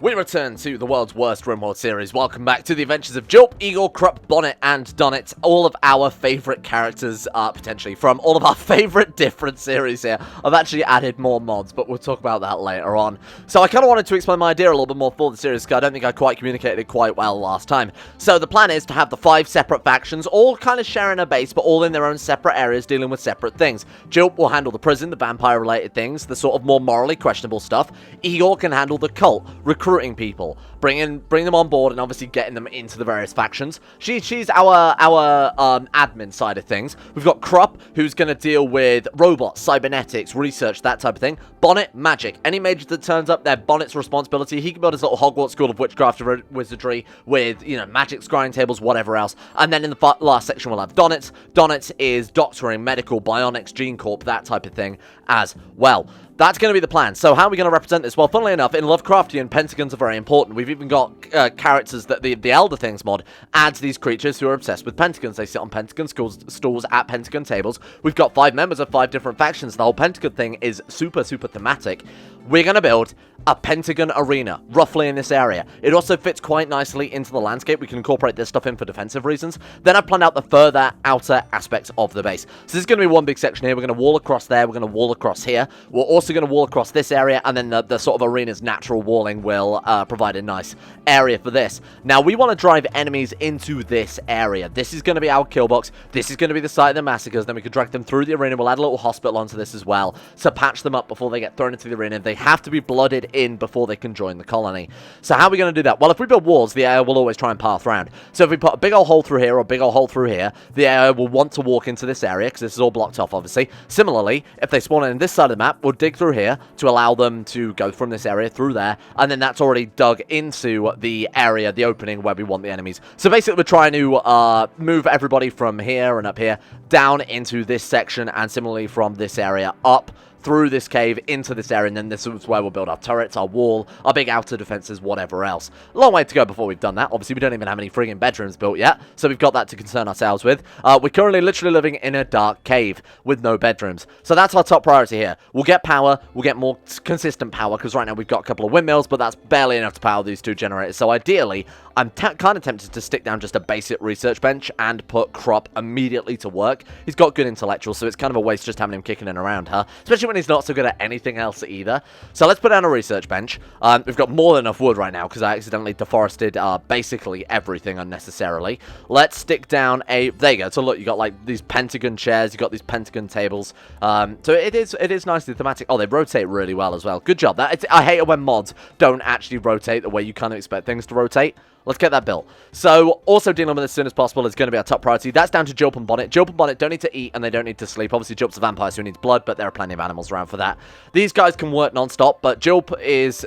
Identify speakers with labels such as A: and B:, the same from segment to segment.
A: We return to the world's worst Rimworld series. Welcome back to the adventures of Jilp, Eagle, Krupp, Bonnet, and Donnet. All of our favourite characters, potentially, from all of our favourite different series here. I've actually added more mods, but we'll talk about that later on. So I kind of wanted to explain my idea a little bit more for the series, because I don't think I quite communicated it quite well last time. So the plan is to have the 5 separate factions, all kind of sharing a base, but all in their own separate areas, dealing with separate things. Jilp will handle the prison, the vampire-related things, the sort of more morally questionable stuff. Eagle can handle the cult, recruiting people, bring them on board, and obviously getting them into the various factions. She's our admin side of things. We've got Krupp, who's going to deal with robots, cybernetics, research, that type of thing. Bonnet, magic. Any mage that turns up, they're Bonnet's responsibility. He can build his little Hogwarts School of Witchcraft and Wizardry with, you know, magic scrying tables, whatever else. And then in the last section, we'll have Donnet. Donnet is doctoring, medical, bionics, gene corp, that type of thing as well. That's going to be the plan. So how are we going to represent this? Well, funnily enough, in Lovecraftian, pentagons are very important. We've even got characters that the Elder Things mod adds these creatures who are obsessed with pentagons. They sit on pentagon stools at pentagon tables. We've got 5 members of 5 different factions. The whole pentagon thing is super, super thematic. We're going to build a pentagon arena, roughly in this area. It also fits quite nicely into the landscape. We can incorporate this stuff in for defensive reasons. Then I've planned out the further outer aspects of the base. So this is going to be one big section here. We're going to wall across there. We're going to wall across here. We're also going to wall across this area, and then the sort of arena's natural walling will provide a nice area for this. Now, we want to drive enemies into this area. This is going to be our kill box. This is going to be the site of the massacres. Then we can drag them through the arena. We'll add a little hospital onto this as well to patch them up before they get thrown into the arena. They have to be blooded in before they can join the colony. So how are we going to do that? Well, if we build walls, the AI will always try and path around. So if we put a big old hole through here or a big old hole through here, the AI will want to walk into this area because this is all blocked off, obviously. Similarly, if they spawn in this side of the map, we'll dig through here to allow them to go from this area through there, and then that's already dug into the area, the opening where we want the enemies. So basically, we're trying to move everybody from here and up here down into this section, and similarly from this area up through this cave into this area, and then this is where we'll build our turrets, our wall, our big outer defenses, whatever else. A long way to go before we've done that. Obviously, we don't even have any friggin' bedrooms built yet, so we've got that to concern ourselves with. We're currently literally living in a dark cave with no bedrooms. So that's our top priority here. We'll get power, we'll get more consistent power, because right now we've got a couple of windmills, but that's barely enough to power these 2 generators. So ideally, I'm kind of tempted to stick down just a basic research bench and put Krupp immediately to work. He's got good intellectual, so it's kind of a waste just having him kicking in around, huh? Especially when he's not so good at anything else either. So let's put down a research bench. We've got more than enough wood right now because I accidentally deforested basically everything unnecessarily. Let's stick down a... There you go. So look, you got like these pentagon chairs, you got these pentagon tables. So it is nicely thematic. Oh, they rotate really well as well. Good job. I hate it when mods don't actually rotate the way you kind of expect things to rotate. Let's get that built. So, also dealing with it as soon as possible is going to be our top priority. That's down to Jilp and Bonnet. Jilp and Bonnet don't need to eat and they don't need to sleep. Obviously, Jilp's a vampire, so he needs blood, but there are plenty of animals around for that. These guys can work non-stop, but Jilp is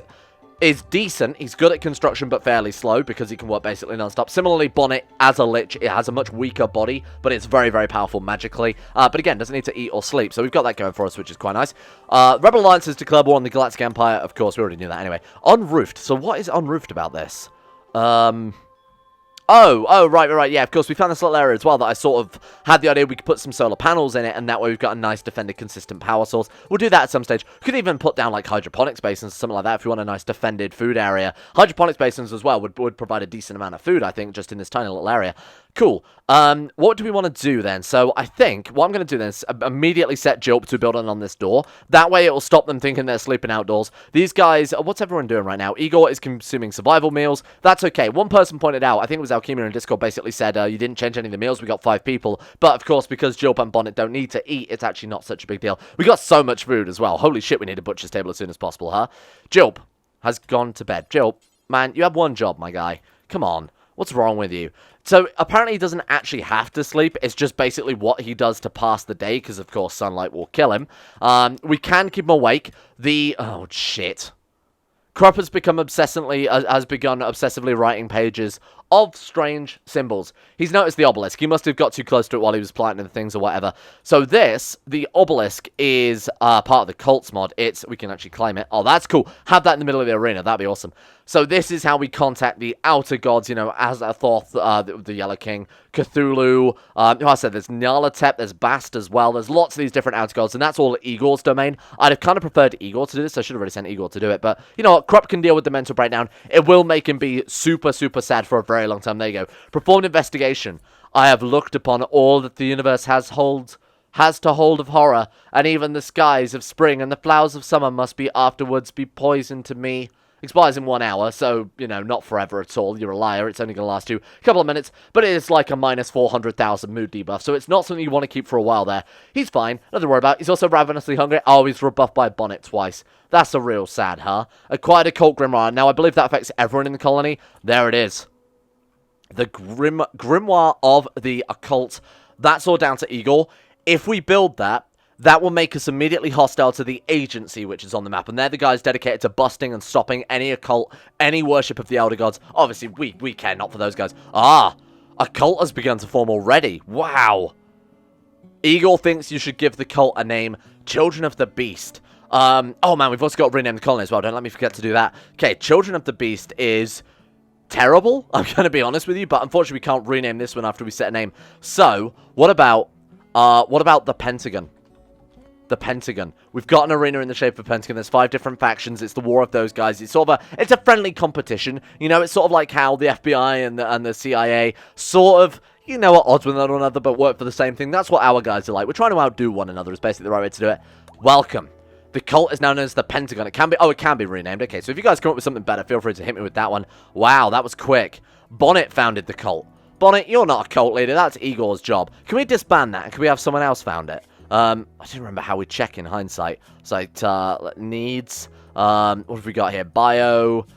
A: decent. He's good at construction, but fairly slow because he can work basically non-stop. Similarly, Bonnet, as a lich, it has a much weaker body, but it's very, very powerful magically. But again, doesn't need to eat or sleep, so we've got that going for us, which is quite nice. Rebel Alliance has declared war on the Galactic Empire. Of course, we already knew that anyway. Unroofed. So what is unroofed about this? Oh, right, yeah, of course, we found this little area as well that I sort of had the idea we could put some solar panels in it, and that way we've got a nice defended, consistent power source. We'll do that at some stage. We could even put down, like, hydroponics basins or something like that if you want a nice defended food area. Hydroponics basins as well would provide a decent amount of food, I think, just in this tiny little area. Cool. What do we want to do then? So I think what I'm going to do then is immediately set Jilp to building on this door. That way it will stop them thinking they're sleeping outdoors. These guys, what's everyone doing right now? Igor is consuming survival meals. That's okay. One person pointed out, I think it was Owlchemist in Discord, basically said, you didn't change any of the meals. We got 5 people. But of course, because Jilp and Bonnet don't need to eat, it's actually not such a big deal. We got so much food as well. Holy shit, we need a butcher's table as soon as possible, huh? Jilp has gone to bed. Jilp, man, you have one job, my guy. Come on. What's wrong with you? So, apparently he doesn't actually have to sleep. It's just basically what he does to pass the day, because, of course, sunlight will kill him. We can keep him awake. Oh, shit. Krupp has begun obsessively writing pages of strange symbols. He's noticed the obelisk. He must have got too close to it while he was planting the things or whatever. So this, the obelisk, is part of the cults mod. We can actually claim it. Oh, that's cool. Have that in the middle of the arena. That'd be awesome. So this is how we contact the outer gods, you know, Azathoth, the Yellow King, Cthulhu, I said there's Nyarlathotep, there's Bast as well. There's lots of these different outer gods, and that's all Igor's domain. I'd have kind of preferred Igor to do this. I should have really sent Igor to do it, but you know what? Krupp can deal with the mental breakdown. It will make him be super, super sad for a very long time. There you go. Performed investigation. I have looked upon all that the universe has to hold of horror, and even the skies of spring and the flowers of summer must be afterwards be poison to me. Expires in 1 hour, so, you know, not forever at all. You're a liar. It's only going to last you a couple of minutes, but it is like a minus 400,000 mood debuff, so it's not something you want to keep for a while there. He's fine. Nothing to worry about. He's also ravenously hungry. Oh, he's rebuffed by Bonnet twice. That's a real sad, huh? Acquired occult grimoire. Now, I believe that affects everyone in the colony. There it is. The grimoire of the occult. That's all down to Igor. If we build that, that will make us immediately hostile to the agency, which is on the map. And they're the guys dedicated to busting and stopping any occult, any worship of the Elder Gods. Obviously, we care not for those guys. Ah, a cult has begun to form already. Wow. Igor thinks you should give the cult a name. Children of the Beast. Oh, man, we've also got to rename the colony as well. Don't let me forget to do that. Okay, Children of the Beast is terrible. I'm going to be honest with you. But unfortunately, we can't rename this one after we set a name. So, what about the Pentagon? The Pentagon. We've got an arena in the shape of Pentagon. There's 5 different factions. It's the war of those guys. It's sort of it's a friendly competition. You know, it's sort of like how the FBI and the CIA sort of, you know, are odds with one another, but work for the same thing. That's what our guys are like. We're trying to outdo one another is basically the right way to do it. Welcome. The cult is now known as the Pentagon. It can be renamed. Okay, so if you guys come up with something better, feel free to hit me with that one. Wow, that was quick. Bonnet founded the cult. Bonnet, you're not a cult leader. That's Igor's job. Can we disband that? And can we have someone else found it? I don't remember how we check in hindsight. It's like, needs, what have we got here? Bio,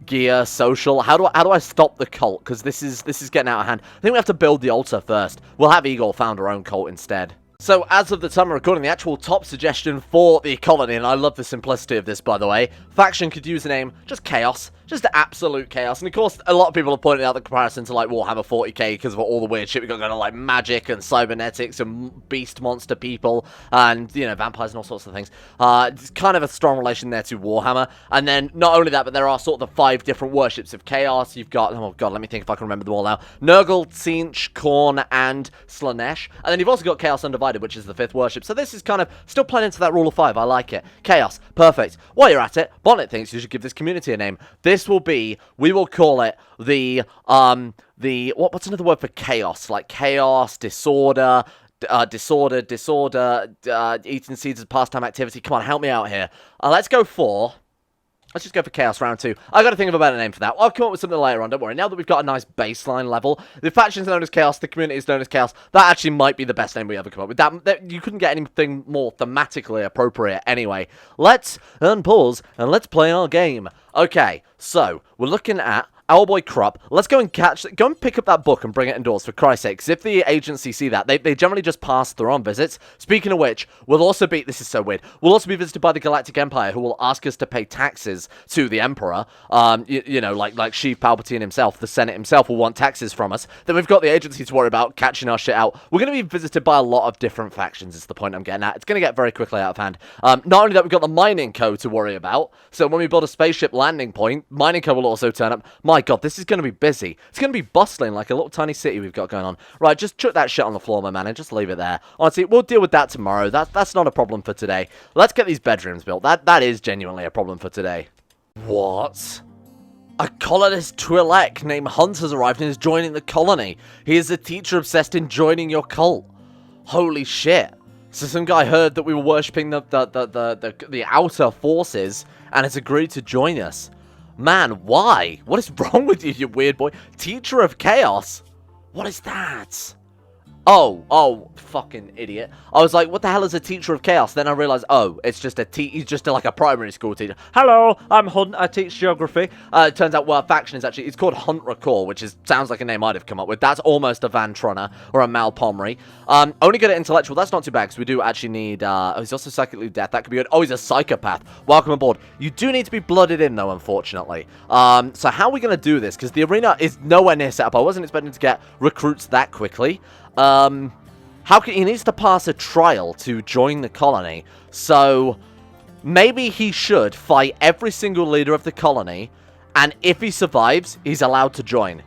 A: gear, social. How do I stop the cult? Because this is getting out of hand. I think we have to build the altar first. We'll have Igor found our own cult instead. So, as of the time of recording, the actual top suggestion for the colony, and I love the simplicity of this, by the way, faction could use the name, just Chaos. Just absolute chaos. And of course, a lot of people are pointing out the comparison to like Warhammer 40k because of all the weird shit we got going on, like magic and cybernetics and beast monster people and, you know, vampires and all sorts of things. It's kind of a strong relation there to Warhammer. And then, not only that, but there are sort of the 5 different worships of chaos. You've got, oh god, let me think if I can remember them all now. Nurgle, Tzeentch, Khorne, and Slaanesh. And then you've also got Chaos Undivided, which is the 5th worship. So this is kind of still playing into that rule of 5. I like it. Chaos. Perfect. While you're at it, Bonnet thinks you should give this community a name. This will be, we will call it what's another word for chaos? Like chaos, disorder, eating seeds of pastime activity. Come on, help me out here. Let's just go for Chaos Round 2. I got to think of a better name for that. I'll come up with something later on, don't worry. Now that we've got a nice baseline level, the faction's known as Chaos, the community is known as Chaos. That actually might be the best name we ever come up with. That you couldn't get anything more thematically appropriate anyway. Let's unpause and let's play our game. Okay, so we're looking at our boy Krupp. Let's go and pick up that book and bring it indoors, for Christ's sake. Because if the agency see that, they generally just pass through on visits. Speaking of which, we'll also be, this is so weird, we'll also be visited by the Galactic Empire, who will ask us to pay taxes to the Emperor. You know, like Sheev Palpatine himself, the Senate himself will want taxes from us. Then we've got the agency to worry about catching our shit out. We're going to be visited by a lot of different factions, is the point I'm getting at. It's going to get very quickly out of hand. Not only that, we've got the Mining Co. to worry about. So when we build a spaceship landing point, Mining Co. will also turn up. My god, this is going to be busy. It's going to be bustling like a little tiny city we've got going on. Right, just chuck that shit on the floor, my man, and just leave it there. Honestly, we'll deal with that tomorrow. That's not a problem for today. Let's get these bedrooms built. That is genuinely a problem for today. What? A colonist Twi'lek named Hunt has arrived and is joining the colony. He is a teacher obsessed in joining your cult. Holy shit. So some guy heard that we were worshipping the outer forces and has agreed to join us. Man, why? What is wrong with you, you weird boy? Teacher of Chaos? What is that? Oh, fucking idiot. I was like, what the hell is a teacher of chaos? Then I realized, oh, it's just he's just like a primary school teacher. Hello, I'm Hunt, I teach geography. It turns out, well, faction is actually, it's called Hunt Record, which sounds like a name I'd have come up with. That's almost a Van Trunner, or a Mal Pomri. Only good at intellectual, that's not too bad, because we do actually need, oh, he's also psychically deaf, that could be good. Oh, he's a psychopath. Welcome aboard. You do need to be blooded in, though, unfortunately. So how are we going to do this? Because the arena is nowhere near set up. I wasn't expecting to get recruits that quickly. He needs to pass a trial to join the colony, so maybe he should fight every single leader of the colony, and if he survives, he's allowed to join.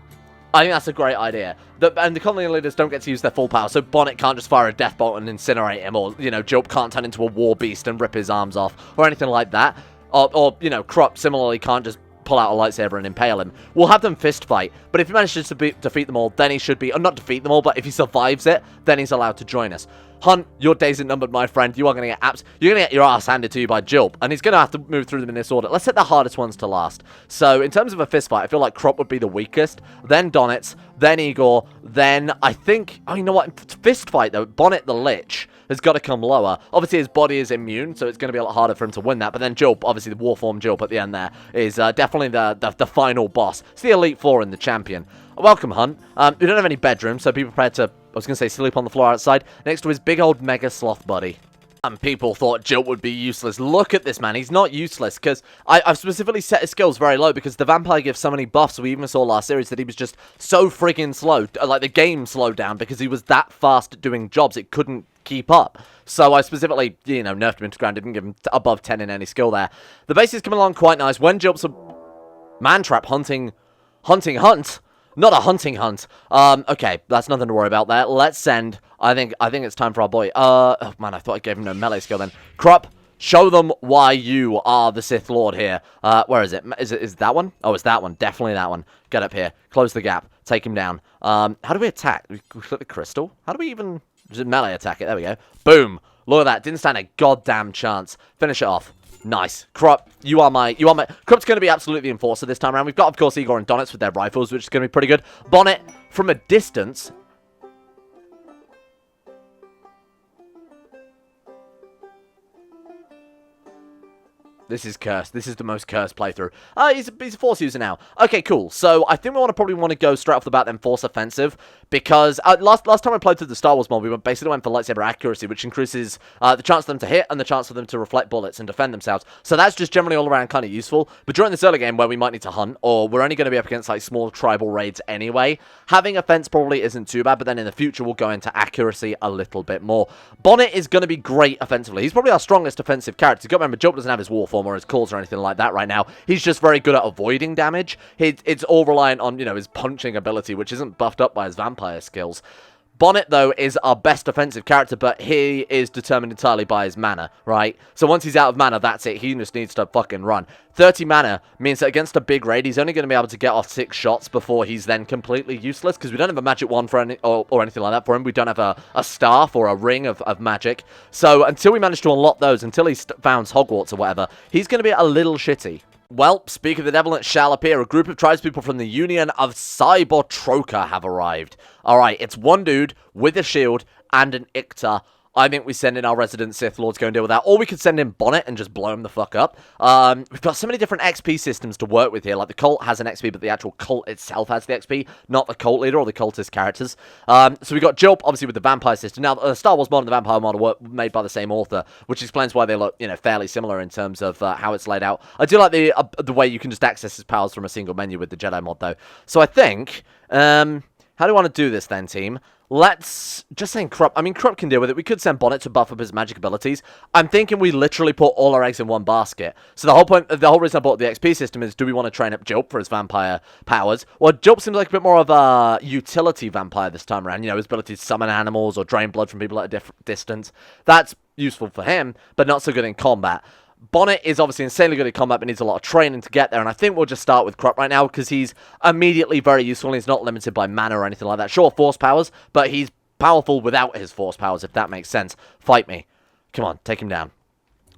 A: I think that's a great idea. And the colony leaders don't get to use their full power, so Bonnet can't just fire a death bolt and incinerate him, or, you know, Job can't turn into a war beast and rip his arms off, or anything like that. Or you know, Krupp similarly can't just pull out a lightsaber and impale him. We'll have them fist fight, but if he manages to defeat them all, then he should be, or not defeat them all, but if he survives it, then he's allowed to join us. Hunt, your days are numbered, my friend. You are going to get your ass handed to you by Jilp, and he's going to have to move through them in this order. Let's set the hardest ones to last. So, in terms of a fist fight, I feel like Krupp would be the weakest, then Donitz, then Igor, then I think, oh, you know what, fist fight though, Bonnet the Lich has got to come lower. Obviously, his body is immune, so it's going to be a lot harder for him to win that. But then Jilp, obviously the Warform Jilp at the end there, is definitely the final boss. It's the Elite Four and the champion. Welcome, Hunt. We don't have any bedrooms, so be prepared to, I was going to say, sleep on the floor outside, next to his big old Mega Sloth buddy. And people thought Jilp would be useless. Look at this man. He's not useless, because I've specifically set his skills very low, because the vampire gives so many buffs. We even saw last series that he was just so friggin' slow. Like, the game slowed down, because he was that fast at doing jobs, it couldn't keep up. So I specifically, you know, nerfed him into ground, didn't give him above 10 in any skill there. The base is coming along quite nice. When Jilp's a man-trap hunting Hunt. Not a hunting hunt. Okay, that's nothing to worry about there. Let's send. I think it's time for our boy. Oh man, I thought I gave him no melee skill then. Krupp, show them why you are the Sith Lord here. Where is it? Is it that one? Oh, it's that one. Definitely that one. Get up here. Close the gap. Take him down. How do we attack? We click the crystal. How do we even just melee attack it? There we go. Boom. Look at that. Didn't stand a goddamn chance. Finish it off. Nice. Krupp, you are my... Krupp's going to be absolutely the enforcer this time around. We've got, of course, Igor and Donitz with their rifles, which is going to be pretty good. Bonnet, from a distance... This is cursed. This is the most cursed playthrough. He's a Force user now. Okay, cool. So I think we probably want to go straight off the bat then Force offensive, because last time I played through the Star Wars mod, we basically went for lightsaber accuracy, which increases the chance for them to hit and the chance for them to reflect bullets and defend themselves. So that's just generally all around kind of useful. But during this early game where we might need to hunt, or we're only going to be up against like small tribal raids anyway, having offense probably isn't too bad, but then in the future we'll go into accuracy a little bit more. Bonnet is going to be great offensively. He's probably our strongest offensive character. You've got to remember, Job doesn't have his Warform or his calls or anything like that right now. He's just very good at avoiding damage. It's all reliant on, you know, his punching ability, which isn't buffed up by his vampire skills. Bonnet, though, is our best offensive character, but he is determined entirely by his mana, right? So once he's out of mana, that's it. He just needs to fucking run. 30 mana means that against a big raid, he's only going to be able to get off 6 shots before he's then completely useless, because we don't have a magic wand for or anything like that for him. We don't have a staff or a ring of magic. So until we manage to unlock those, until he founds Hogwarts or whatever, he's going to be a little shitty. Well, speak of the devil, it shall appear. A group of tribespeople from the Union of Cybertroka have arrived. Alright, it's one dude with a shield and an Ictor. I think we send in our resident Sith Lord to go and deal with that. Or we could send in Bonnet and just blow him the fuck up. We've got so many different XP systems to work with here. Like, the cult has an XP, but the actual cult itself has the XP, not the cult leader or the cultist characters. So we got Jilp, obviously, with the vampire system. Now, the Star Wars mod and the vampire mod were made by the same author, which explains why they look, you know, fairly similar in terms of how it's laid out. I do like the way you can just access his powers from a single menu with the Jedi mod, though. So I think, how do I want to do this then, team? Let's just send Krupp. I mean, Krupp can deal with it. We could send Bonnet to buff up his magic abilities. I'm thinking we literally put all our eggs in one basket. So the whole reason I bought the XP system is, do we want to train up Jilp for his vampire powers? Well, Jilp seems like a bit more of a utility vampire this time around. You know, his ability to summon animals or drain blood from people at a different distance. That's useful for him, but not so good in combat. Bonnet is obviously insanely good at combat, but needs a lot of training to get there, and I think we'll just start with Krupp right now, because he's immediately very useful, and he's not limited by mana or anything like that. Sure, force powers, but he's powerful without his force powers, if that makes sense. Fight me. Come on, take him down.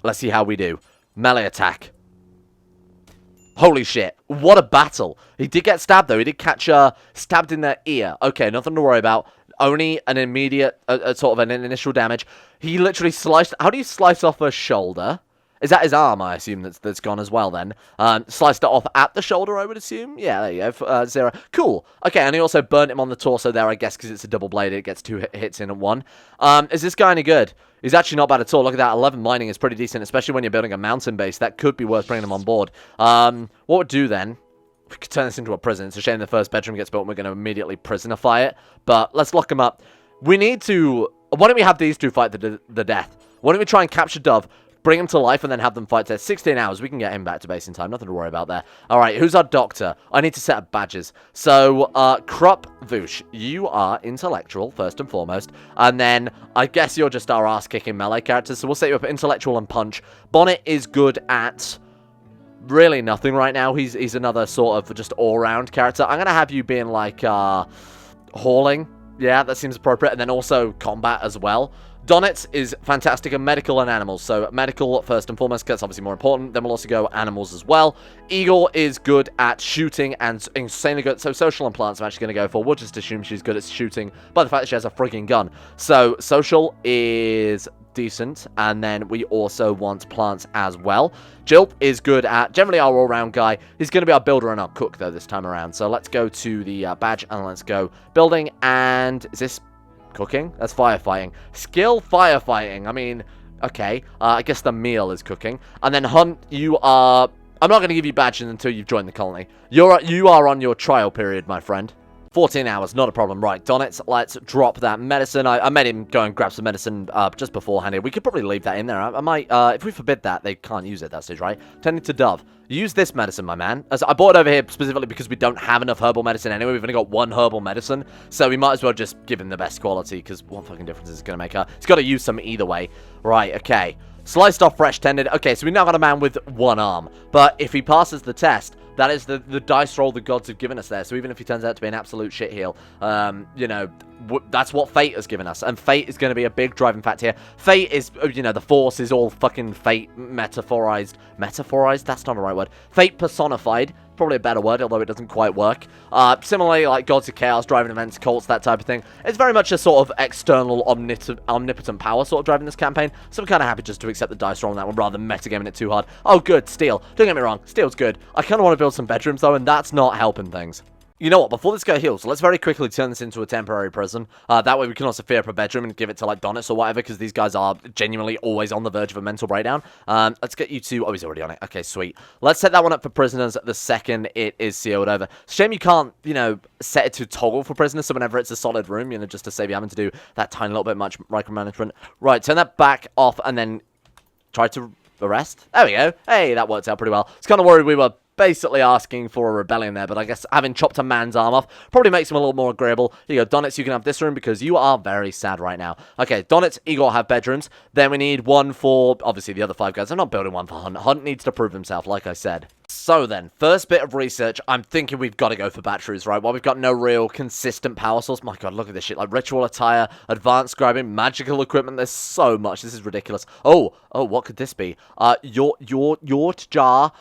A: Let's see how we do. Melee attack. Holy shit, what a battle. He did get stabbed, though. He did catch stabbed in the ear. Okay, nothing to worry about. only an immediate, sort of an initial damage. He literally sliced... How do you slice off a shoulder? Is that his arm, I assume, that's gone as well, then? Sliced it off at the shoulder, I would assume? Yeah, there you go. 0. Cool. Okay, and he also burnt him on the torso there, I guess, because it's a double blade. It gets 2 hits in at 1. Is this guy any good? He's actually not bad at all. Look at that. 11 mining is pretty decent, especially when you're building a mountain base. That could be worth bringing him on board. What would do, then? We could turn this into a prison. It's a shame the first bedroom gets built and we're going to immediately prisonify it. But let's lock him up. We need to... Why don't we have these two fight the death? Why don't we try and capture Dove, bring him to life, and then have them fight to 16 hours. We can get him back to base in time. Nothing to worry about there. Alright, who's our doctor? I need to set up badges. So, Krupp Voosh, you are intellectual, first and foremost. And then, I guess you're just our ass-kicking melee character. So we'll set you up intellectual and punch. Bonnet is good at... really nothing right now. He's another sort of just all-round character. I'm going to have you being like, hauling. Yeah, that seems appropriate. And then also combat as well. Donnet is fantastic at medical and animals. So medical first and foremost, because that's obviously more important. Then we'll also go animals as well. Eagle is good at shooting and insanely good. So social and plants I'm actually going to go for. We'll just assume she's good at shooting by the fact that she has a frigging gun. So social is decent, and then we also want plants as well. Jilp is good at generally our all-round guy. He's going to be our builder and our cook though this time around. So let's go to the badge and let's go building. And is this cooking? That's firefighting. Skill firefighting. I mean, okay. I guess the meal is cooking. And then hunt, you are... I'm not going to give you badges until you've joined the colony. You are on your trial period, my friend. 14 hours, not a problem. Right, Donnet, let's drop that medicine. I made him go and grab some medicine just beforehand here. We could probably leave that in there. I might, if we forbid that, they can't use it at that stage, right? Tending to Dove. Use this medicine, my man. As I bought it over here specifically because we don't have enough herbal medicine anyway. We've only got 1 herbal medicine. So we might as well just give him the best quality because what fucking difference is it going to make? He's got to use some either way. Right, okay. Sliced off fresh tended. Okay, so we now got a man with 1 arm. But if he passes the test... That is the dice roll the gods have given us there. So even if he turns out to be an absolute shitheel, you know, that's what fate has given us. And fate is going to be a big driving factor here. Fate is, you know, the force is all fucking fate metaphorized. Metaphorized? That's not the right word. Fate personified. Probably a better word, although it doesn't quite work. Similarly, like Gods of Chaos, driving events, cults, that type of thing. It's very much a sort of external, omnipotent power sort of driving this campaign. So I'm kind of happy just to accept the dice roll on that one rather than metagaming it too hard. Oh, good, steel. Don't get me wrong, steel's good. I kind of want to build some bedrooms, though, and that's not helping things. You know what, before this guy heals, let's very quickly turn this into a temporary prison. That way we can also free up a bedroom and give it to, like, Donnis or whatever, because these guys are genuinely always on the verge of a mental breakdown. Let's get you to... Oh, he's already on it. Okay, sweet. Let's set that one up for prisoners the second it is sealed over. Shame you can't, you know, set it to toggle for prisoners, so whenever it's a solid room, you know, just to save you having to do that tiny little bit much micromanagement. Right, turn that back off and then try to arrest. There we go. Hey, that worked out pretty well. I was kind of worried we were... basically asking for a rebellion there, but I guess having chopped a man's arm off probably makes him a little more agreeable. Here you go, Donitz, you can have this room because you are very sad right now. Okay, Donitz, Igor have bedrooms. Then we need one for, obviously, the other 5 guys. I'm not building one for Hunt. Hunt needs to prove himself, like I said. So then, first bit of research, I'm thinking we've got to go for batteries, right? Well, we've got no real consistent power source. My god, look at this shit. Like, ritual attire, advanced scribing, magical equipment. There's so much. This is ridiculous. Oh, what could this be? Yort jar,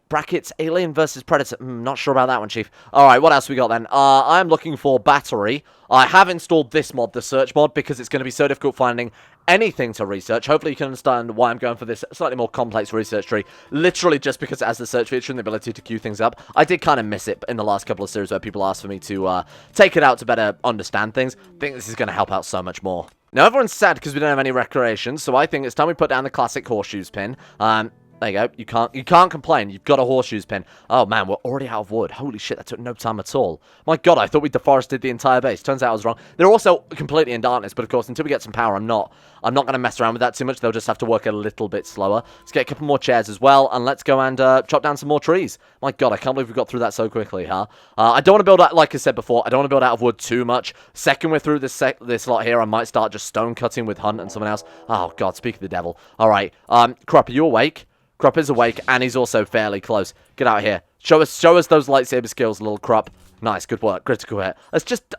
A: brackets, alien versus predator. Not sure about that one, Chief. Alright, what else we got then? I'm looking for battery. I have installed this mod, the search mod, because it's going to be so difficult finding anything to research. Hopefully you can understand why I'm going for this slightly more complex research tree. Literally just because it has the search feature and the ability to queue things up. I did kind of miss it in the last couple of series where people asked for me to take it out to better understand things. I think this is going to help out so much more. Now everyone's sad because we don't have any recreation, so I think it's time we put down the classic horseshoes pin. There you go. You can't complain. You've got a horseshoes pin. Oh man, we're already out of wood. Holy shit, that took no time at all. My god, I thought we deforested the entire base. Turns out I was wrong. They're also completely in darkness, but of course, until we get some power, I'm not going to mess around with that too much. They'll just have to work a little bit slower. Let's get a couple more chairs as well, and let's go and chop down some more trees. My god, I can't believe we got through that so quickly, huh? I don't want to build out, like I said before, I don't want to build out of wood too much. Second we're through this lot here, I might start just stone cutting with Hunt and someone else. Oh god, speak of the devil. Alright, Krupp, are you awake? Krupp is awake, and he's also fairly close. Get out of here. Show us those lightsaber skills, little Krupp. Nice, good work. Critical hit.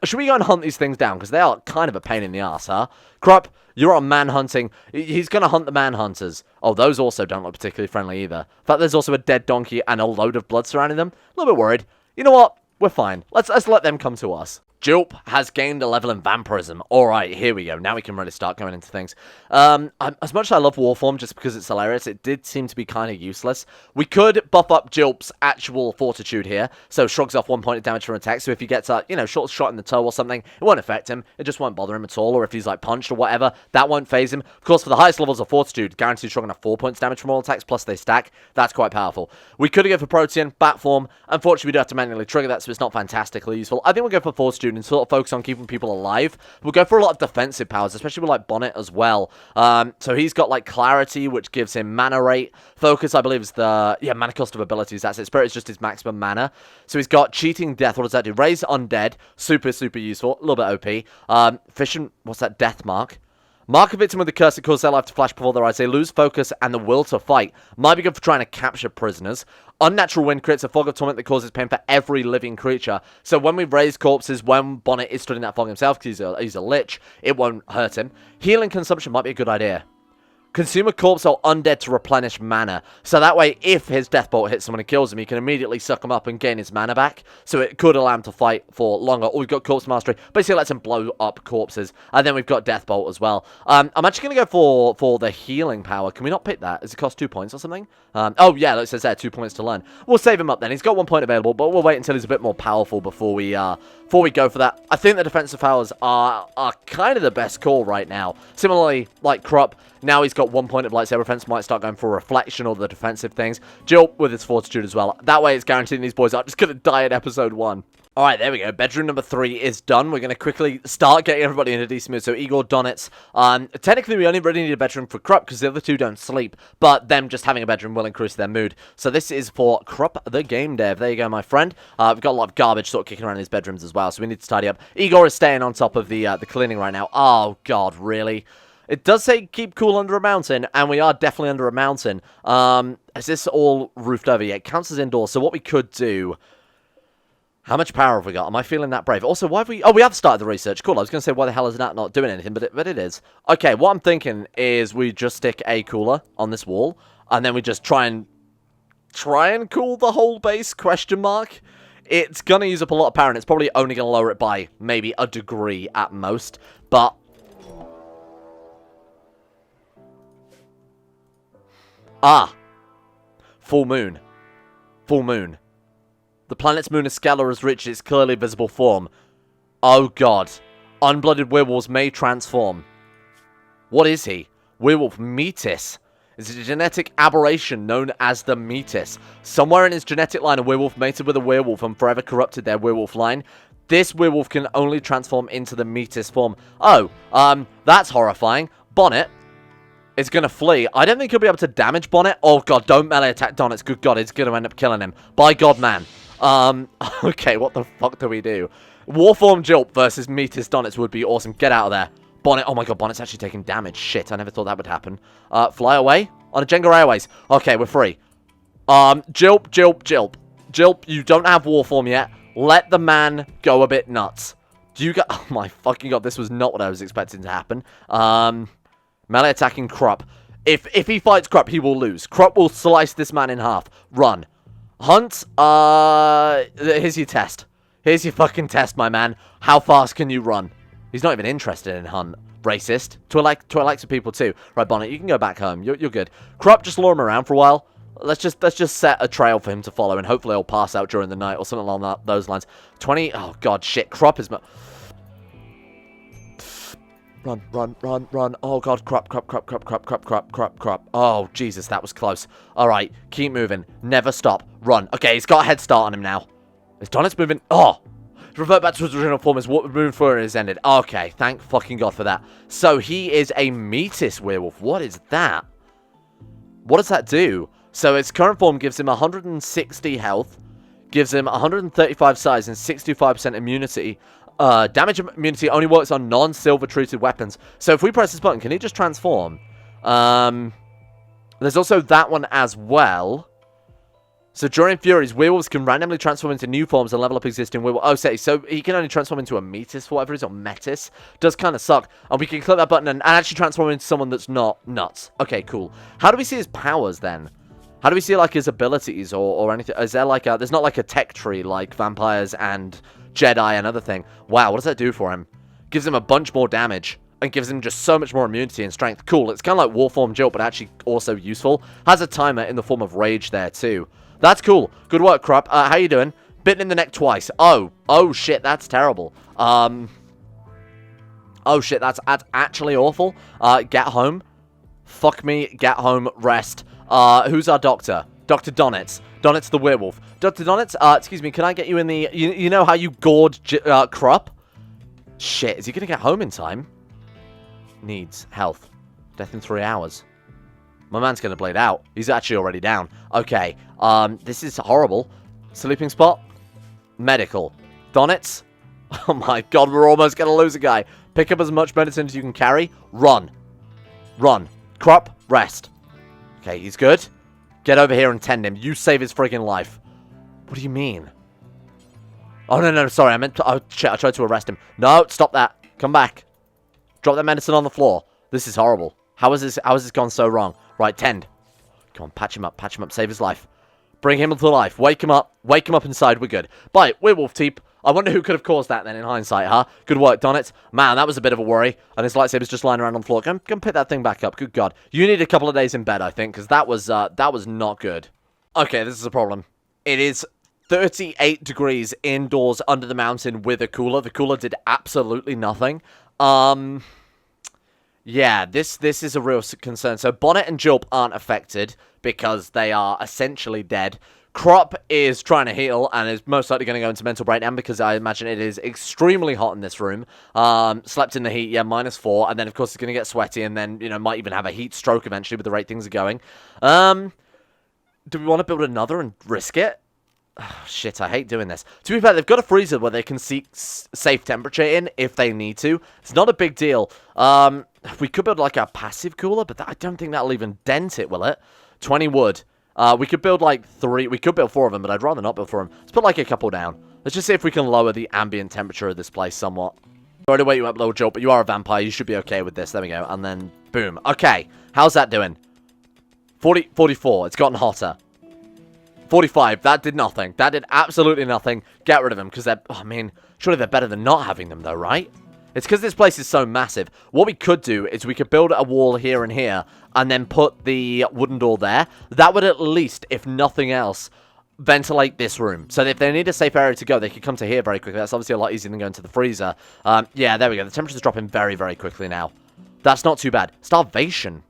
A: Should we go and hunt these things down? Because they are kind of a pain in the ass, huh? Krupp, you're on man-hunting. He's going to hunt the man-hunters. Oh, those also don't look particularly friendly either. In fact, there's also a dead donkey and a load of blood surrounding them. A little bit worried. You know what? We're fine. Let's let them come to us. Julp has gained a level in vampirism. Alright, here we go. Now we can really start going into things. As much as I love Warform just because it's hilarious, it did seem to be kind of useless. We could buff up Julp's actual fortitude here. So shrugs off 1 point of damage from attack. So if he gets a, short shot in the toe or something, it won't affect him. It just won't bother him at all. Or if he's like punched or whatever, that won't phase him. Of course, for the highest levels of fortitude, guaranteed shrugging off 4 points damage from all attacks, plus they stack. That's quite powerful. We could go for Protean, Bat Form. Unfortunately, we do have to manually trigger that, so it's not fantastically useful. I think we'll go for Fortitude and sort of focus on keeping people alive. We'll go for a lot of defensive powers, especially with like Bonnet as well. So he's got like Clarity, which gives him mana rate. Focus, I believe, is the mana cost of abilities. That's it. Spirit is just his maximum mana. So he's got Cheating Death. What does that do? Raise Undead. Super, super useful. A little bit OP. Fission, what's that? Death Mark. Mark a victim with the curse that causes their life to flash before their eyes. They lose focus and the will to fight. Might be good for trying to capture prisoners. Unnatural Wind creates a fog of torment that causes pain for every living creature. So when we raise corpses, when Bonnet is stood in that fog himself, because he's a lich, it won't hurt him. Healing consumption might be a good idea. Consume a corpse or undead to replenish mana. So that way, if his death bolt hits someone and kills him, he can immediately suck him up and gain his mana back. So it could allow him to fight for longer. Or we've got Corpse Mastery. Basically lets him blow up corpses. And then we've got Death Bolt as well. I'm actually going to go for the healing power. Can we not pick that? Does it cost 2 points or something? Oh, yeah, it says there, 2 points to learn. We'll save him up then. He's got 1 point available, but we'll wait until he's a bit more powerful before we go for that. I think the defensive powers are kind of the best call right now. Similarly, like Krupp, now he's got 1 point of lightsaber defense, might start going for reflection or the defensive things. Jill with his fortitude as well. That way it's guaranteed these boys aren't just going to die in episode 1. Alright, there we go. Bedroom number 3 is done. We're going to quickly start getting everybody in a decent mood. So, Igor, Donitz. Technically, we only really need a bedroom for Krupp because the other two don't sleep. But them just having a bedroom will increase their mood. So, this is for Krupp, the game dev. There you go, my friend. We've got a lot of garbage sort of kicking around in his bedrooms as well. So, we need to tidy up. Igor is staying on top of the cleaning right now. Oh, God, really? It does say keep cool under a mountain, and we are definitely under a mountain. Is this all roofed over? Yeah, it counts as indoors. So, what we could do... How much power have we got? Am I feeling that brave? Also, why have we... Oh, we have started the research. Cool, I was going to say, why the hell is that not doing anything? But it is. Okay, what I'm thinking is we just stick a cooler on this wall, and then we just try and cool the whole base, question mark. It's going to use up a lot of power, and it's probably only going to lower it by maybe a degree at most. But... Full moon. Full moon. The planet's moon Escala has reached its clearly visible form. Oh god. Unblooded werewolves may transform. What is he? Werewolf Metis. It's a genetic aberration known as the Metis. Somewhere in his genetic line, a werewolf mated with a werewolf and forever corrupted their werewolf line. This werewolf can only transform into the Metis form. Oh, that's horrifying. Bonnet is going to flee. I don't think he'll be able to damage Bonnet. Oh god, don't melee attack Donitz. Good god, it's going to end up killing him. By god, man. Okay, what the fuck do we do? Warform Jilp versus Metis Donitz would be awesome. Get out of there. Bonnet, oh my god, Bonnet's actually taking damage. Shit, I never thought that would happen. Fly away? On a Jenga Airways. Okay, we're free. Jilp. Jilp, you don't have Warform yet. Let the man go a bit nuts. Do you get... Oh my fucking god, this was not what I was expecting to happen. Melee attacking Krupp. If he fights Krupp, he will lose. Krupp will slice this man in half. Run. Hunt, here's your test. Here's your fucking test, my man. How fast can you run? He's not even interested in Hunt. Racist. Twilight likes people too. Right, Bonnet, you can go back home. You're good. Krupp, just lure him around for a while. Let's just set a trail for him to follow, and hopefully he'll pass out during the night or something along those lines. 20. Oh god, shit. Krupp is. Run. Oh, God. Krupp. Oh, Jesus, that was close. All right, keep moving. Never stop. Run. Okay, he's got a head start on him now. Is Donitz moving? Oh! Revert back to his original form as moon fury has ended. Okay, thank fucking God for that. So, he is a Metis werewolf. What is that? What does that do? So, its current form gives him 160 health, gives him 135 size and 65% immunity. Damage immunity only works on non-silver treated weapons. So if we press this button, can he just transform? There's also that one as well. So during Furies, werewolves can randomly transform into new forms and level up existing werewolves. Oh, say, so he can only transform into a Metis for whatever it is, or Metis. Does kind of suck. And we can click that button and actually transform into someone that's not nuts. Okay, cool. How do we see his powers then? How do we see, like, his abilities or anything? Is there, like, there's not, like, a tech tree like vampires and Jedi, another thing. Wow, what does that do for him? Gives him a bunch more damage. And gives him just so much more immunity and strength. Cool, it's kind of like Warform Jilt, but actually also useful. Has a timer in the form of Rage there, too. That's cool. Good work, Krupp. How you doing? Bitten in the neck twice. Oh shit, that's terrible. Oh shit, that's actually awful. Get home. Fuck me, get home, rest. Who's our doctor? Dr. Donitz. Donitz the werewolf. Dr. Donitz, excuse me, can I get you in the... You know how you gored Krupp? Shit, is he gonna get home in time? Needs health. Death in 3 hours. My man's gonna bleed out. He's actually already down. Okay. This is horrible. Sleeping spot. Medical. Donitz. Oh my god, we're almost gonna lose a guy. Pick up as much medicine as you can carry. Run. Run. Krupp, rest. Okay, he's good. Get over here and tend him. You save his friggin' life. What do you mean? Oh, no, sorry. I meant to... Oh, shit, I tried to arrest him. No, stop that. Come back. Drop that medicine on the floor. This is horrible. How has this gone so wrong? Right, tend. Come on, patch him up, save his life. Bring him to life. Wake him up inside, we're good. Bye, werewolf teep. I wonder who could have caused that then in hindsight, huh? Good work, Donitz. Man, that was a bit of a worry. And his lightsaber's just lying around on the floor. Go pick that thing back up, good god. You need a couple of days in bed, I think, because that was not good. Okay, this is a problem. It is 38 degrees indoors under the mountain with a cooler. The cooler did absolutely nothing. Yeah, this is a real concern. So Bonnet and Julp aren't affected because they are essentially dead. Krupp is trying to heal and is most likely going to go into mental breakdown because I imagine it is extremely hot in this room. Slept in the heat, yeah, -4, and then of course it's going to get sweaty and then, you know, might even have a heat stroke eventually with the rate things are going. Do we want to build another and risk it? Oh, shit, I hate doing this. To be fair, they've got a freezer where they can seek safe temperature in if they need to. It's not a big deal. We could build like a passive cooler, but I don't think that'll even dent it, will it? 20 wood. We could build like 3. We could build 4 of them, but I'd rather not build 4 of them. Let's put like a couple down. Let's just see if we can lower the ambient temperature of this place somewhat. Sorry to wake you up, little Joe, but you are a vampire. You should be okay with this. There we go. And then, boom. Okay. How's that doing? 44. It's gotten hotter. 45. That did nothing. That did absolutely nothing. Get rid of them, because they're... Oh, I mean, surely they're better than not having them, though, right? It's because this place is so massive. What we could do is we could build a wall here and here, and then put the wooden door there. That would at least, if nothing else, ventilate this room. So that if they need a safe area to go, they could come to here very quickly. That's obviously a lot easier than going to the freezer. Yeah, there we go. The temperature's dropping very, very quickly now. That's not too bad. Starvation.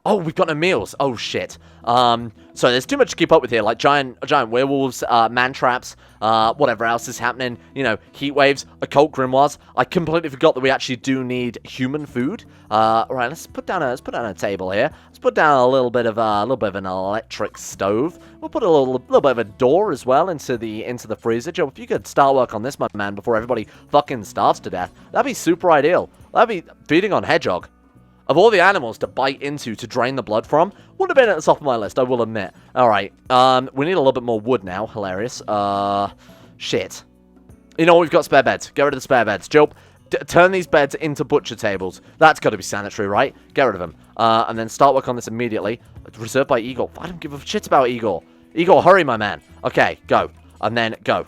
A: Oh, we've got no meals. Oh, shit. So there's too much to keep up with here, like giant werewolves, man traps, whatever else is happening, you know, heat waves, occult grimoires. I completely forgot that we actually do need human food. Right, let's put down a table here. Let's put down a little bit of an electric stove. We'll put a little bit of a door as well into the freezer. Joe, if you could start work on this, my man, before everybody fucking starves to death, that'd be super ideal. That'd be feeding on hedgehog. Of all the animals to bite into to drain the blood from, would have been at the top of my list, I will admit. Alright, we need a little bit more wood now. Hilarious. Shit. You know what, we've got spare beds. Get rid of the spare beds. Joe, turn these beds into butcher tables. That's got to be sanitary, right? Get rid of them. And then start work on this immediately. Reserved by Igor. I don't give a shit about Igor. Igor, hurry, my man. Okay, go. And then go.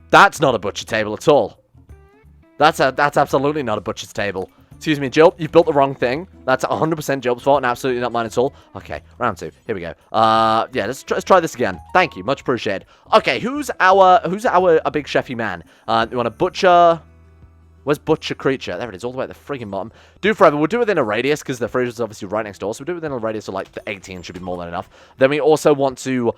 A: That's not a butcher table at all. That's absolutely not a butcher's table. Excuse me, Jill, you've built the wrong thing. That's 100% Jill's fault and absolutely not mine at all. Okay, round 2. Here we go. Yeah, let's try this again. Thank you, much appreciated. Okay, who's our big chefy man? We want a butcher. Where's butcher creature? There it is, all the way at the friggin' bottom. Do forever. We'll do it within a radius because the freezer's obviously right next door. So we'll do it within a radius of like 18 should be more than enough. Then we also want to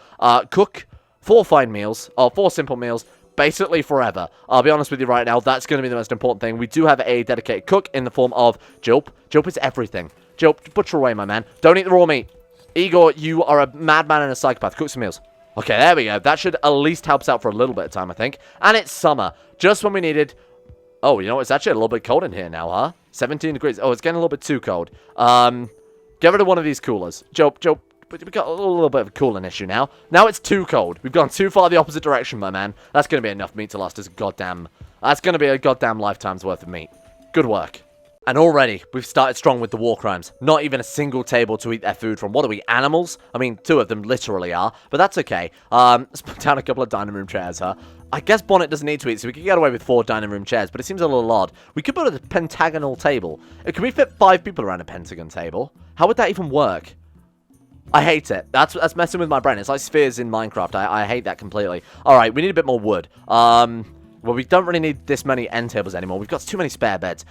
A: cook 4 fine meals or 4 simple meals. Basically forever. I'll be honest with you right now, that's going to be the most important thing. We do have a dedicated cook in the form of Julp. Julp is everything. Julp, butcher away, my man. Don't eat the raw meat. Igor, you are a madman and a psychopath. Cook some meals. Okay, there we go. That should at least help us out for a little bit of time, I think. And it's summer. Just when we needed... Oh, you know what? It's actually a little bit cold in here now, huh? 17 degrees. Oh, it's getting a little bit too cold. Get rid of one of these coolers. Julp. We've got a little bit of a cooling issue now. Now it's too cold. We've gone too far the opposite direction, my man. That's going to be enough meat to last us that's going to be a goddamn lifetime's worth of meat. Good work. And already, we've started strong with the war crimes. Not even a single table to eat their food from. What are we, animals? I mean, 2 of them literally are, but that's okay. Let's put down a couple of dining room chairs, huh? I guess Bonnet doesn't need to eat, so we could get away with 4 dining room chairs, but it seems a little odd. We could build a pentagonal table. Can we fit 5 people around a pentagon table? How would that even work? I hate it. That's messing with my brain. It's like spheres in Minecraft. I hate that completely. Alright, we need a bit more wood. Well, we don't really need this many end tables anymore. We've got too many spare beds.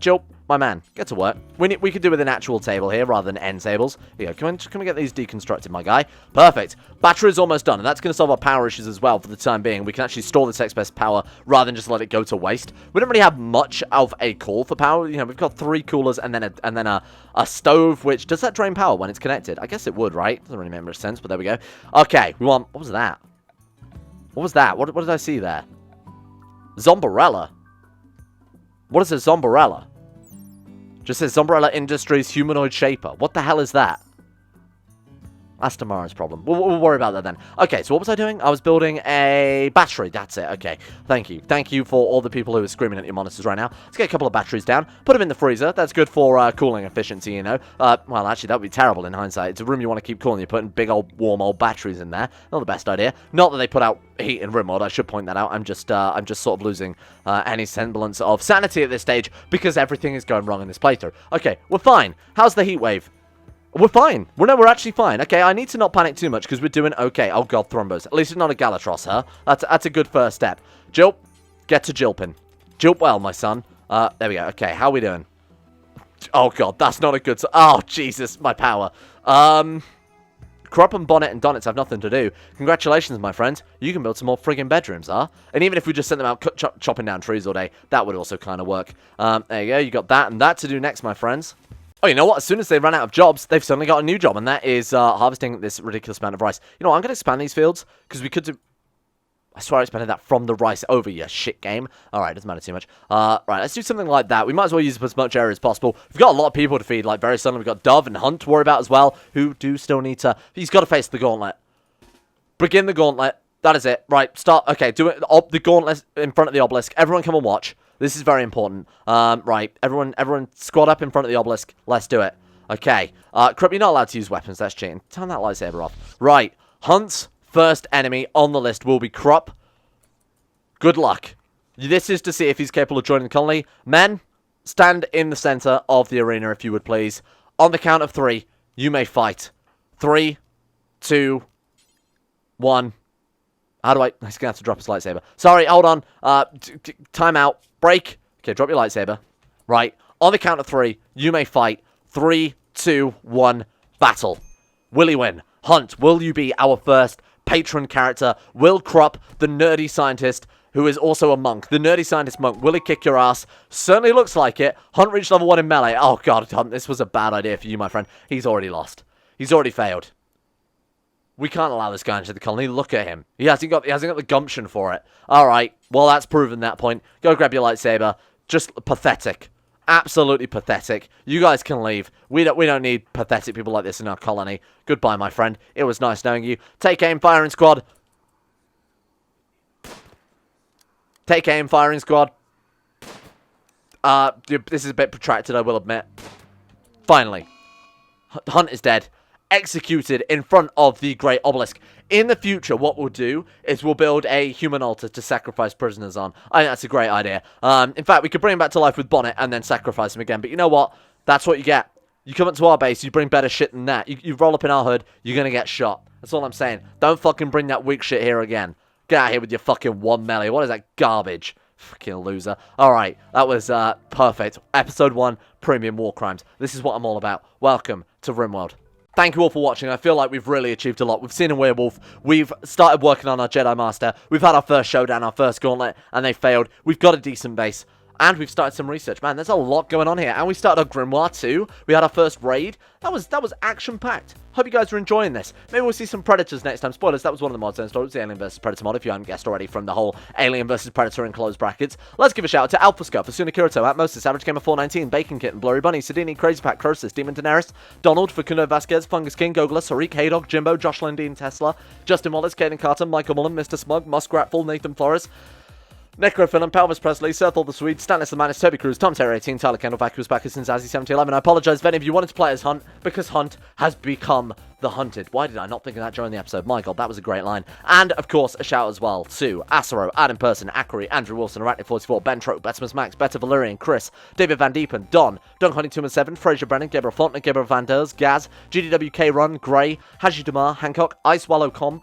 A: Jill, my man, get to work. We could do with an actual table here rather than end tables. Here, can we get these deconstructed, my guy? Perfect. Battery is almost done, and that's going to solve our power issues as well for the time being. We can actually store this excess power rather than just let it go to waste. We don't really have much of a call for power. You know, we've got 3 coolers and then a stove, which, does that drain power when it's connected? I guess it would, right? Doesn't really make much sense, but there we go. Okay, we want, what was that? What was that? What did I see there? Zombarella? What is a Zombarella? Just says Zombarella Industries Humanoid Shaper. What the hell is that? That's tomorrow's problem. We'll worry about that then. Okay, so what was I doing? I was building a battery. That's it. Okay, thank you. Thank you for all the people who are screaming at your monitors right now. Let's get a couple of batteries down. Put them in the freezer. That's good for cooling efficiency, you know. Well, actually, that would be terrible in hindsight. It's a room you want to keep cooling. You're putting big old warm old batteries in there. Not the best idea. Not that they put out heat in Rimworld. I should point that out. I'm just sort of losing any semblance of sanity at this stage because everything is going wrong in this playthrough. Okay, we're fine. How's the heat wave? We're fine. We're actually fine. Okay, I need to not panic too much because we're doing okay. Oh, God, Thrombos. At least it's not a Galatros, huh? That's a good first step. Jilp, get to Jilpin. Jilp well, my son. There we go. Okay, how are we doing? Oh, God, that's not a good... Oh, Jesus, my power. Crop and Bonnet and Donnets have nothing to do. Congratulations, my friend. You can build some more friggin' bedrooms, huh? And even if we just sent them out chopping down trees all day, that would also kind of work. There you go. You got that and that to do next, my friends. Oh, you know what? As soon as they ran out of jobs, they've suddenly got a new job, and that is harvesting this ridiculous amount of rice. You know what? I'm going to expand these fields, because we could do... I swear I expanded that from the rice over, you shit game. Alright, doesn't matter too much. Right, let's do something like that. We might as well use as much area as possible. We've got a lot of people to feed, like very suddenly. We've got Dove and Hunt to worry about as well, who do still need to... He's got to face the gauntlet. Begin the gauntlet. That is it. Right, start... Okay, do it. The gauntlet in front of the obelisk. Everyone come and watch. This is very important. Right, everyone squad up in front of the obelisk. Let's do it. Okay. Krupp, you're not allowed to use weapons. That's cheating. Turn that lightsaber off. Right. Hunt's first enemy on the list will be Krupp. Good luck. This is to see if he's capable of joining the colony. Men, stand in the center of the arena, if you would please. On the count of 3, you may fight. 3, 2, 1. How do I... He's going to have to drop his lightsaber. Sorry, hold on. Time out. Break. Okay, drop your lightsaber. Right. On the count of 3, you may fight. 3, 2, 1. Battle. Will he win? Hunt, will you be our first patron character? Will Krupp, the nerdy scientist, who is also a monk, the nerdy scientist monk, will he kick your ass? Certainly looks like it. Hunt reached level 1 in melee. Oh, God, Hunt, this was a bad idea for you, my friend. He's already lost. He's already failed. We can't allow this guy into the colony. Look at him. He hasn't got the gumption for it. Alright, well, that's proven that point. Go grab your lightsaber. Just pathetic. Absolutely pathetic. You guys can leave. We don't need pathetic people like this in our colony. Goodbye, my friend. It was nice knowing you. Take aim, firing squad. Take aim, firing squad. This is a bit protracted, I will admit. Finally. Hunt is dead. Executed in front of the Great Obelisk. In the future, what we'll do is we'll build a human altar to sacrifice prisoners on. I think that's a great idea. In fact, we could bring him back to life with Bonnet and then sacrifice him again. But you know what? That's what you get. You come up to our base, you bring better shit than that. You roll up in our hood, you're going to get shot. That's all I'm saying. Don't fucking bring that weak shit here again. Get out of here with your fucking 1 melee. What is that garbage? Fucking loser. Alright, that was perfect. Episode 1, Premium War Crimes. This is what I'm all about. Welcome to Rimworld. Thank you all for watching. I feel like we've really achieved a lot. We've seen a werewolf. We've started working on our Jedi Master. We've had our first showdown, our first gauntlet, and they failed. We've got a decent base. And we've started some research. Man, there's a lot going on here. And we started a Grimoire too. We had our first raid. That was action-packed. Hope you guys are enjoying this. Maybe we'll see some Predators next time. Spoilers, that was one of the mods I installed. It was the Alien vs Predator mod, if you haven't guessed already from the whole Alien vs Predator in closed brackets. Let's give a shout out to Alpha Scuff, Asuna Kirito, Atmosis, Average Gamer 419, Bacon Kitten, Blurry Bunny, Sidini, Crazy Pat, Crosis, Demon Daenerys, Donald, Facundo Vasquez, Fungus King, Gogla, Sarik, Haydog, Jimbo, Josh Lindeen, Tesla, Justin Wallace, Caden Carter, Michael Mullen, Mr. Smug, Muskratful, Nathan Flores, Necrophilin, Pelvis Presley, Sir Thor the Swede, Stannis the Manus, Toby Cruz, Tom Terry 18, Tyler Kendall, Vacuous Backus, and Zazzy 7011. I apologise if any of you wanted to play as Hunt, because Hunt has become the hunted. Why did I not think of that during the episode? My god, that was a great line. And, of course, a shout as well to Asaro, Adam Person, Ackery, Andrew Wilson, Arachnid44, Ben Trope, Betimus Max, Better Valerian, Chris, David Van Diepen, Don, Honey217, Fraser Brennan, Gabriel Fontenay, Gabriel Van Ders, Gaz, GDWK Run, Gray, Haji Damar, Hancock, Ice Wallow Comb,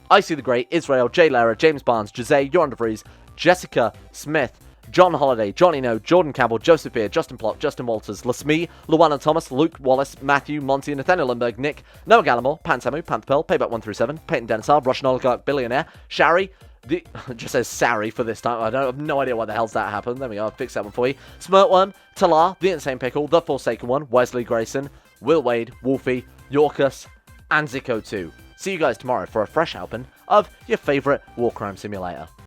A: Icy the Great, Israel, Jay Lara, James Barnes, Jose, Joran DeVries, Jessica Smith, John Holiday, Johnny No, Jordan Campbell, Joseph Beer, Justin Plot, Justin Walters, Lasmee, Luana Thomas, Luke Wallace, Matthew, Monty, Nathaniel Lindbergh, Nick, Noah Gallimore, Pansamu, Pantherpearl, Payback 137, Peyton Denisar, Russian Oligarch Billionaire, Shari, just says Sari for this time. I have no idea why the hell's that happened. There we go, I'll fix that one for you. Smirtworm, Talar, The Insane Pickle, The Forsaken One, Wesley Grayson, Will Wade, Wolfie, Yorkus, and Zico2. See you guys tomorrow for a fresh helping of your favourite war crime simulator.